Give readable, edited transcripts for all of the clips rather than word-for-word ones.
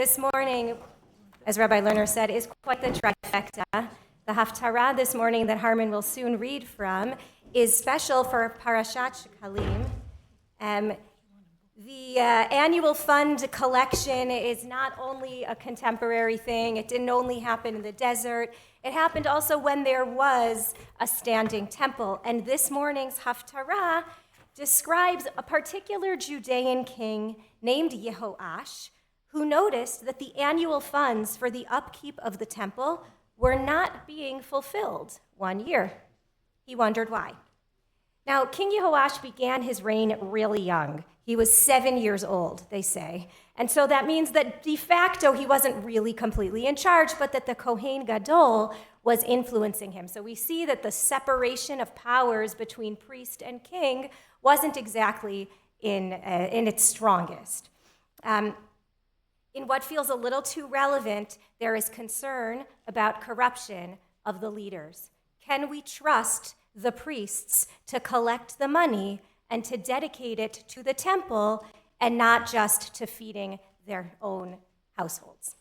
This morning, as Rabbi Lerner said, is quite the trifecta. The Haftarah this morning that Harmon will soon read from is special for Parashat Shekalim. The annual fund collection is not only a contemporary thing. It didn't only happen in the desert. It happened also when there was a standing temple. And this morning's Haftarah describes a particular Judean king named Yehoash, who noticed that the annual funds for the upkeep of the temple were not being fulfilled one year. He wondered why. Now, King Yehoash began his reign really young. He was 7 years old, they say. And so that means that de facto he wasn't really completely in charge, but that the Kohen Gadol was influencing him. So we see that the separation of powers between priest and king wasn't exactly in its strongest. In what feels a little too relevant, there is concern about corruption of the leaders. Can we trust the priests to collect the money and to dedicate it to the temple and not just to feeding their own households?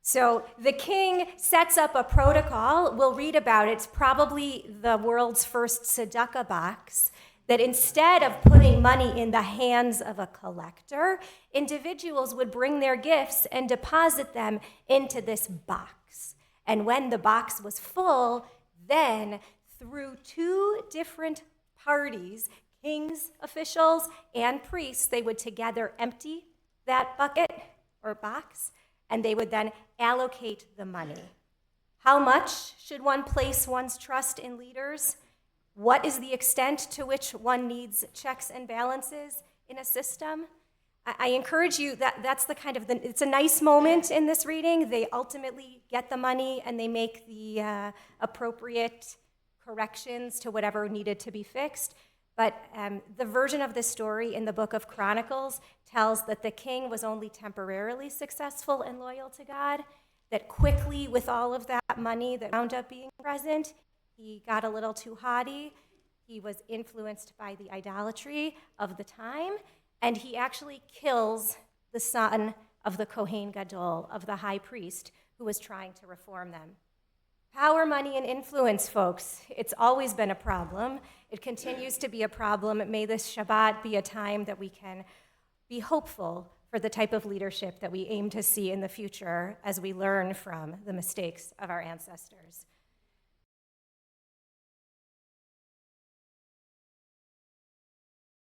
So the king sets up a protocol. We'll read about it. It's probably the world's first tzedakah box, that instead of putting money in the hands of a collector, individuals would bring their gifts and deposit them into this box. And when the box was full, then through two different parties, king's officials and priests, they would together empty that bucket or box, and they would then allocate the money. How much should one place one's trust in leaders? What is the extent to which one needs checks and balances in a system? I encourage you, that's the kind of, it's a nice moment in this reading. They ultimately get the money and they make the appropriate corrections to whatever needed to be fixed. But the version of this story in the book of Chronicles tells that the king was only temporarily successful and loyal to God, that quickly with all of that money that wound up being present, he got a little too haughty. He was influenced by the idolatry of the time, and he actually kills the son of the Kohen Gadol, of the high priest, who was trying to reform them. Power, money, and influence, folks. It's always been a problem. It continues to be a problem. May this Shabbat be a time that we can be hopeful for the type of leadership that we aim to see in the future as we learn from the mistakes of our ancestors.